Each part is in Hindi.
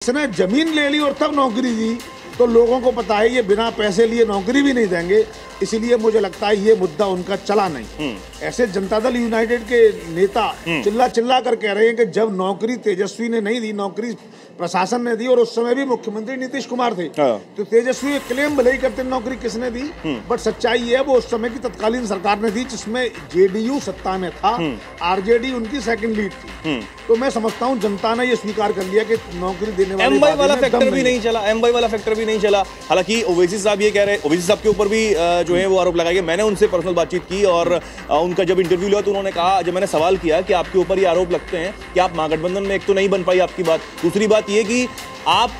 इसने जमीन ले ली और तब नौकरी दी, तो लोगों को पता है ये बिना पैसे लिए नौकरी भी नहीं देंगे, इसलिए मुझे लगता है ये मुद्दा उनका चला नहीं। ऐसे जनता दल यूनाइटेड के नेता चिल्ला चिल्ला कर कह रहे हैं कि जब नौकरी तेजस्वी ने नहीं दी, नौकरी प्रशासन ने दी, और उस समय भी मुख्यमंत्री नीतीश कुमार थे, तो तेजस्वी क्लेम भले ही करते नौकरी किसने दी, बट सच्चाई है वो उस समय की तत्कालीन सरकार ने दी जिसमें जेडीयू सत्ता में था, आरजेडी उनकी सेकंड लीड थी। तो मैं समझता हूँ जनता ने ये स्वीकार कर लिया कि नौकरी देने वाले एमवाई वाला फैक्टर भी नहीं चला, एमवाई वाला फैक्टर भी नहीं चला। हालांकि ओवैसी साहब ये कह रहे हैं, ओवैसी साहब के ऊपर भी जो है वो आरोप लगाया गया। मैंने उनसे पर्सनल बातचीत की और उनका जब इंटरव्यू लिया तो उन्होंने कहा, जब मैंने सवाल किया कि आपके ऊपर ये आरोप लगते हैं कि आप महागठबंधन में, एक तो नहीं बन पाई आपकी बात, दूसरी बात ये कि आप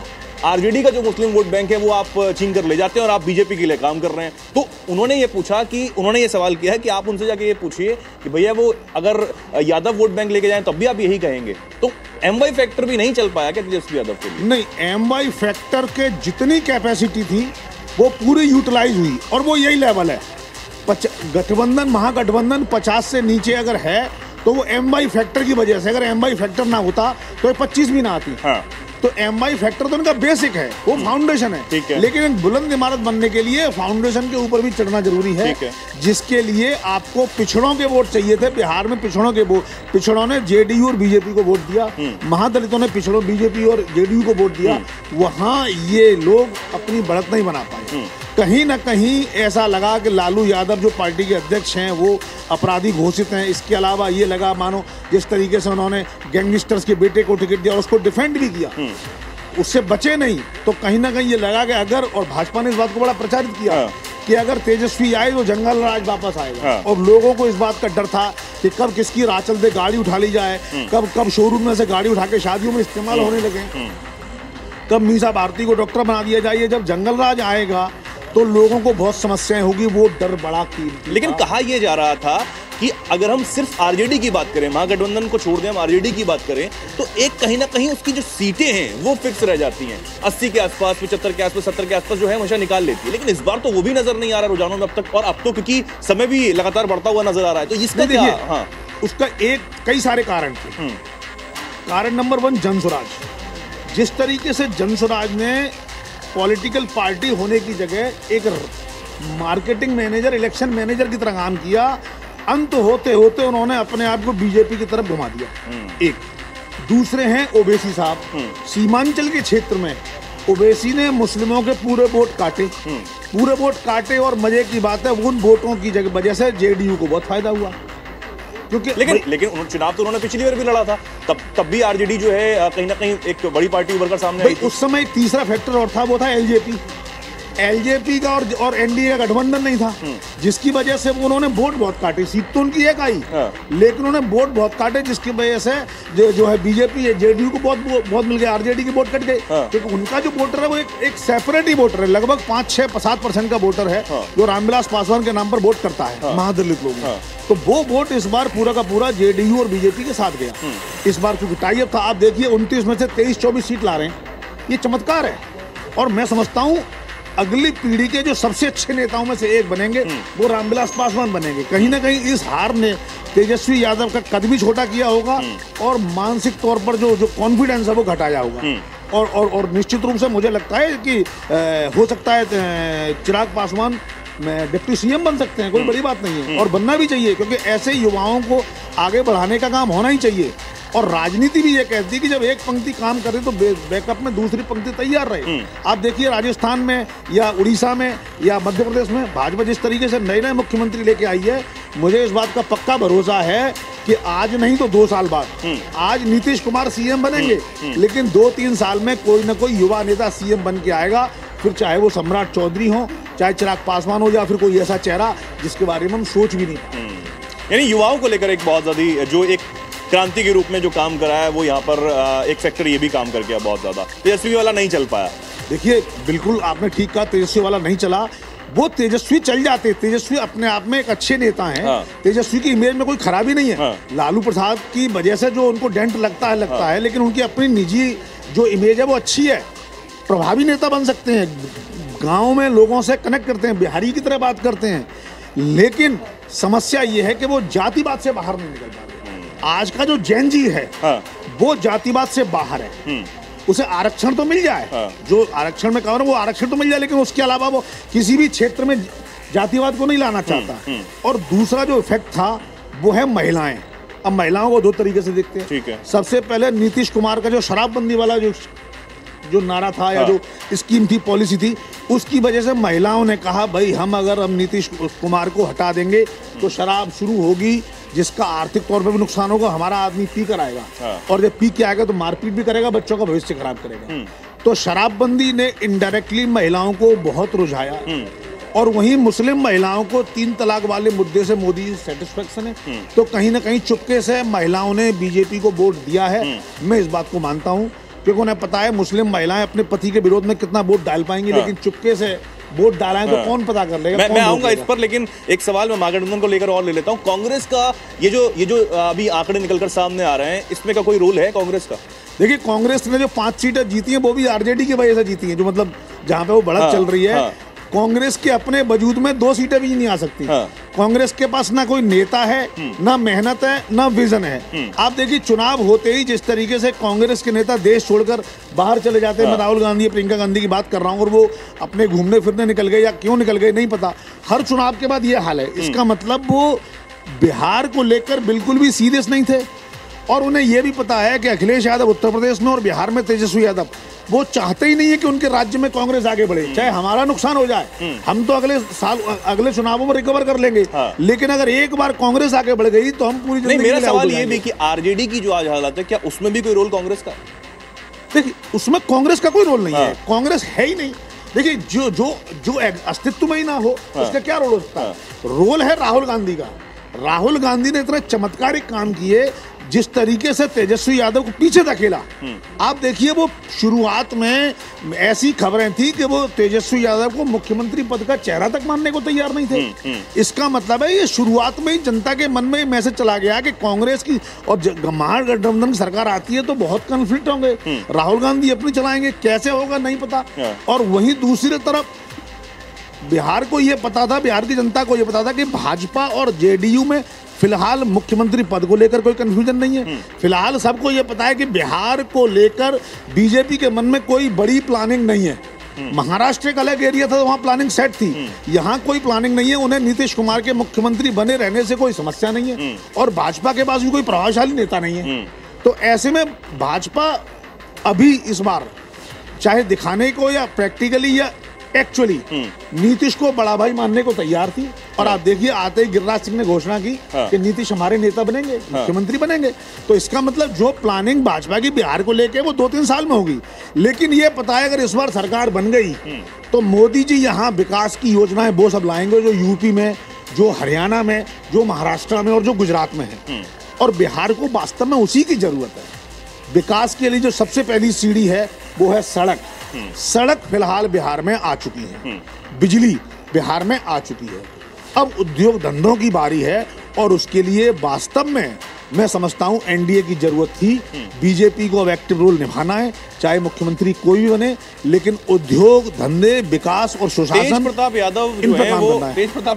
आरजेडी का जो मुस्लिम वोट बैंक है वो आप छीन कर ले जाते हैं और आप बीजेपी के लिए काम कर रहे हैं। तो उन्होंने ये पूछा कि उन्होंने ये सवाल किया है कि आप उनसे जाके ये पूछिए कि भैया वो अगर यादव वोट बैंक लेके जाएं तब भी आप यही कहेंगे। तो एमवाई फैक्टर भी नहीं चल पाया क्या तेजस्वी यादव के लिए? नहीं, एमवाई फैक्टर के जितनी कैपेसिटी थी वो पूरी यूटिलाइज हुई और वो यही लेवल है। गठबंधन, महागठबंधन 50 से नीचे अगर है तो वो एमवाई फैक्टर की वजह से, अगर एमवाई फैक्टर ना होता तो ये 25 भी ना आती। हाँ। तो एमवाई फैक्टर तो उनका बेसिक है, वो फाउंडेशन है, लेकिन एक बुलंद इमारत बनने के लिए फाउंडेशन के ऊपर भी चढ़ना जरूरी है, जिसके लिए आपको पिछड़ों के वोट चाहिए थे। बिहार में पिछड़ों ने जेडीयू और बीजेपी को वोट दिया, महादलितों ने पिछड़ों बीजेपी और जेडीयू को वोट दिया, वहां ये लोग अपनी बढ़त नहीं बना पाए। कहीं ना कहीं ऐसा लगा कि लालू यादव जो पार्टी के अध्यक्ष हैं वो अपराधी घोषित हैं। इसके अलावा ये लगा, मानो जिस तरीके से उन्होंने गैंगस्टर्स के बेटे को टिकट दिया और उसको डिफेंड भी किया, उससे बचे नहीं, तो कहीं ना कहीं ये लगा कि अगर, और भाजपा ने इस बात को बड़ा प्रचारित किया कि अगर तेजस्वी आए तो जंगल राज वापस आएगा। और लोगों को इस बात का डर था कि कब किसकी राह चलते गाड़ी उठा ली जाए, कब शोरूम में से गाड़ी उठा के शादियों में इस्तेमाल होने लगे, कब मीसा भारती को डॉक्टर बना दिया जाए। जब जंगल राज आएगा तो लोगों को बहुत समस्याएं होगी, वो डर बड़ा कीमती। लेकिन कहा यह जा रहा था कि अगर हम सिर्फ आरजेडी की बात करें, महागठबंधन को छोड़ दें, हम आरजेडी की बात करें, तो एक कहीं ना कहीं उसकी जो सीटें हैं वो फिक्स रह जाती हैं, 80 के आसपास, 75 के आसपास, 70 के आसपास जो है हमेशा निकाल लेती है। लेकिन इस बार तो वो भी नजर नहीं आ रहा रुझानों में अब तक, और अब तो क्योंकि समय भी लगातार बढ़ता हुआ नजर आ रहा है, तो इसका देखिए, हाँ, उसका कई सारे कारण थे। कारण नंबर 1, जनसुराज। जिस तरीके से जनसुराज ने पॉलिटिकल पार्टी होने की जगह एक मार्केटिंग मैनेजर, इलेक्शन मैनेजर की तरह काम किया, अंत होते होते उन्होंने अपने आप को बीजेपी की तरफ घुमा दिया। एक दूसरे हैं ओवैसी साहब, सीमांचल के क्षेत्र में ओवैसी ने मुस्लिमों के पूरे वोट काटे, और मजे की बात है उन वोटों की वजह से जेडीयू को बहुत फायदा हुआ, क्योंकि लेकिन चुनाव तो उन्होंने पिछली बार भी लड़ा था, तब भी आरजेडी जो है कहीं ना कहीं एक बड़ी पार्टी उभर कर सामने आई थी। उस समय तीसरा फैक्टर और था, वो था एलजेपी का, और एनडीए का गठबंधन नहीं था, जिसकी वजह से उन्होंने वोट बहुत काटे। सीट तो उनकी एक आई, लेकिन उन्होंने वोट बहुत काटे, जिसकी वजह से जो है बीजेपी है, जेडीयू को बहुत मिल गया, आरजेडी के वोट कट गए, क्योंकि उनका जो वोटर है वो एक सेपरेट ही वोटर है, लगभग 5-6-7% का वोटर है जो रामविलास पासवान के नाम पर वोट करता है, महादलित लोग। तो वो वोट इस बार पूरा का पूरा जेडीयू और बीजेपी के साथ गया। इस बार क्योंकि टाई अप था, आप देखिए 29 में से 23-24 सीट ला रहे हैं, ये चमत्कार है। और मैं समझता हूँ अगली पीढ़ी के जो सबसे अच्छे नेताओं में से एक बनेंगे वो रामविलास पासवान बनेंगे। कहीं ना कहीं इस हार ने तेजस्वी यादव का कद भी छोटा किया होगा और मानसिक तौर पर जो कॉन्फिडेंस है वो घटाया होगा। और निश्चित रूप से मुझे लगता है कि हो सकता है चिराग पासवान डिप्टी सीएम बन सकते हैं, कोई बड़ी बात नहीं है, और बनना भी चाहिए, क्योंकि ऐसे युवाओं को आगे बढ़ाने का काम होना ही चाहिए। और राजनीति भी ये कहती है कि जब एक पंक्ति काम करे तो बैकअप में दूसरी पंक्ति तैयार रहे। आप देखिए राजस्थान में या उड़ीसा में या मध्य प्रदेश में भाजपा जिस तरीके से नए नए मुख्यमंत्री लेके आई है, मुझे इस बात का पक्का भरोसा है कि आज नहीं तो 2 साल बाद, आज नीतीश कुमार सीएम बनेंगे, लेकिन 2-3 साल में कोई ना कोई युवा नेता सीएम बन के आएगा, फिर चाहे वो सम्राट चौधरी हो, चाहे चिराग पासवान हो, या फिर कोई ऐसा चेहरा जिसके बारे में हम सोच भी नहीं। यानी युवाओं को लेकर एक बहुत ज्यादा जो एक क्रांति के रूप में जो काम करा है वो यहाँ पर एक फैक्टर ये भी काम कर गया बहुत ज्यादा। तेजस्वी वाला नहीं चल पाया। देखिए, बिल्कुल आपने ठीक कहा, तेजस्वी वाला नहीं चला। वो तेजस्वी चल जाते, तेजस्वी अपने आप में एक अच्छे नेता हैं, तेजस्वी की इमेज में कोई खराबी नहीं है। लालू प्रसाद की वजह से जो उनको डेंट लगता है, लेकिन उनकी अपनी निजी जो इमेज है वो अच्छी है, प्रभावी नेता बन सकते हैं, गाँव में लोगों से कनेक्ट करते हैं, बिहारी की तरह बात करते हैं। लेकिन समस्या ये है कि वो जातिवाद से बाहर नहीं निकल पाते। आज का जो जैन जी है वो जातिवाद से बाहर है, उसे आरक्षण तो मिल जाए, जो आरक्षण में कहा वो आरक्षण तो मिल जाए, लेकिन उसके अलावा वो किसी भी क्षेत्र में जातिवाद को नहीं लाना चाहता। और दूसरा जो इफेक्ट था वो है महिलाएं। अब महिलाओं को दो तरीके से देखते हैं। ठीक है। सबसे पहले नीतीश कुमार का जो शराबबंदी वाला जो नारा था या जो स्कीम थी, पॉलिसी थी, उसकी वजह से महिलाओं ने कहा भाई हम अगर हम नीतीश कुमार को हटा देंगे तो शराब शुरू होगी, जिसका आर्थिक तौर पर भी नुकसान होगा, हमारा आदमी पी कर आएगा और जब पी के आएगा तो मारपीट भी करेगा, बच्चों का भविष्य खराब करेगा। तो शराबबंदी ने इनडायरेक्टली महिलाओं को बहुत रुझाया। और वहीं मुस्लिम महिलाओं को 3 तलाक वाले मुद्दे से मोदी सेटिस्फेक्शन है, तो कहीं ना कहीं चुपके से महिलाओं ने बीजेपी को वोट दिया है। मैं इस बात को मानता हूं, क्योंकि उन्हें पता है मुस्लिम महिलाएं अपने पति के विरोध में कितना वोट डाल पाएंगी, लेकिन चुपके से वोट डाला है तो कौन पता कर लेगा। मैं आऊंगा इस पर, लेकिन एक सवाल मैं महागठबंधन को लेकर और ले लेता हूं। कांग्रेस का ये जो अभी आंकड़े निकलकर सामने आ रहे हैं, इसमें का कोई रोल है कांग्रेस का? देखिए, कांग्रेस ने जो 5 सीटें जीती हैं वो भी आरजेडी की वजह से जीती हैं, जो मतलब जहां पे वो बढ़त चल रही है। कांग्रेस के अपने वजूद में 2 सीटें भी नहीं आ सकती। कांग्रेस के पास ना कोई नेता है, ना मेहनत है, ना विजन है। आप देखिए, चुनाव होते ही जिस तरीके से कांग्रेस के नेता देश छोड़कर बाहर चले जाते हैं, मैं राहुल गांधी, प्रियंका गांधी की बात कर रहा हूँ, और वो अपने घूमने फिरने निकल गए या क्यों निकल गए नहीं पता, हर चुनाव के बाद ये हाल है। इसका मतलब वो बिहार को लेकर बिल्कुल भी सीरियस नहीं थे, और उन्हें यह भी पता है कि अखिलेश यादव उत्तर प्रदेश में और बिहार में तेजस्वी यादव, वो चाहते ही नहीं है कि उनके राज्य में कांग्रेस आगे बढ़े, चाहे हमारा नुकसान हो जाए। हम तो अगले चुनावों में रिकवर कर लेंगे, लेकिन अगर एक बार कांग्रेस आगे बढ़ गई तो हम पूरी जिंदगी। मेरा सवाल ये भी कि आरजेडी की जो आज हालत है, क्या उसमें भी कोई रोल कांग्रेस का? देखिए, उसमें कांग्रेस का कोई रोल नहीं है, कांग्रेस है ही नहीं। देखिए, जो अस्तित्व में ही ना हो उसका क्या रोल हो सकता है? रोल है राहुल गांधी का। राहुल गांधी ने इतने चमत्कारिक काम किए, जिस तरीके से तेजस्वी यादव को पीछे धकेला। आप देखिए, वो शुरुआत में ऐसी खबरें थी कि वो तेजस्वी यादव को मुख्यमंत्री पद का चेहरा तक मानने को तैयार नहीं थे। इसका मतलब है ये शुरुआत में ही जनता के मन में मैसेज चला गया कि कांग्रेस की और महागठबंधन सरकार आती है तो बहुत कन्फ्लिक्ट होंगे, राहुल गांधी अपनी चलाएंगे, कैसे होगा नहीं पता। और वहीं दूसरी तरफ बिहार को यह पता था, बिहार की जनता को यह पता था कि भाजपा और जेडीयू में फिलहाल मुख्यमंत्री पद को लेकर कोई कंफ्यूजन नहीं है। फिलहाल सबको यह पता है कि बिहार को लेकर बीजेपी के मन में कोई बड़ी प्लानिंग नहीं है। महाराष्ट्र एक अलग एरिया था, वहां प्लानिंग सेट थी, यहाँ कोई प्लानिंग नहीं है। उन्हें नीतीश कुमार के मुख्यमंत्री बने रहने से कोई समस्या नहीं है, और भाजपा के पास भी कोई प्रभावशाली नेता नहीं है। तो ऐसे में भाजपा अभी इस बार चाहे दिखाने को या प्रैक्टिकली या एक्चुअली नीतीश को बड़ा भाई मानने को तैयार थी। और आप देखिए, आते ही गिरिराज सिंह ने घोषणा की कि नीतीश हमारे नेता बनेंगे, मुख्यमंत्री बनेंगे। तो इसका मतलब जो प्लानिंग भाजपा की बिहार को लेके वो 2-3 साल में होगी। लेकिन ये पता है, अगर इस बार सरकार बन गई तो मोदी जी यहाँ विकास की योजनाएं वो सब लाएंगे जो यूपी में, जो हरियाणा में, जो महाराष्ट्र में और जो गुजरात में है। और बिहार को वास्तव में उसी की जरूरत है। विकास के लिए जो सबसे पहली सीढ़ी है वो है सड़क। सड़क फिलहाल बिहार में आ चुकी है, बिजली बिहार में आ चुकी है। अब उद्योग धंधों की बारी है, और उसके लिए वास्तव में मैं समझता हूं एनडीए की जरूरत थी। बीजेपी को अब एक्टिव रोल निभाना है, चाहे मुख्यमंत्री कोई भी बने, लेकिन उद्योग धंधे, विकास और सुशासन। तेज प्रताप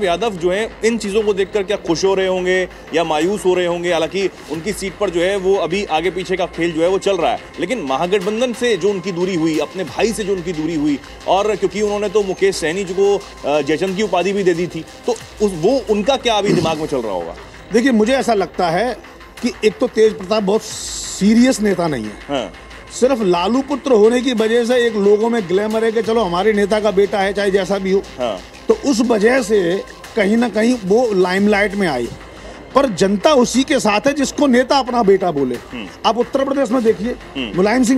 यादव जो है इन चीजों को देखकर क्या खुश हो रहे होंगे या मायूस हो रहे होंगे? हालांकि उनकी सीट पर जो है वो अभी आगे पीछे का खेल जो है वो चल रहा है, लेकिन महागठबंधन से जो उनकी दूरी हुई, अपने भाई से जो उनकी दूरी हुई, और क्योंकि उन्होंने तो मुकेश सहनी जी को जयचंद की उपाधि भी दे दी थी, तो वो उनका क्या अभी दिमाग में चल रहा होगा? देखिए, मुझे ऐसा लगता है कि एक तो तेज प्रताप बहुत सीरियस नेता नहीं है। सिर्फ लालू पुत्र होने की वजह से एक लोगों में ग्लैमर है कि चलो हमारे नेता का बेटा है, चाहे जैसा भी हो। तो उस वजह से कहीं ना कहीं वो लाइमलाइट में आई। पर जनता उसी के साथ है जिसको नेता अपना बेटा बोले। आप उत्तर प्रदेश में देखिए, मुलायम सिंह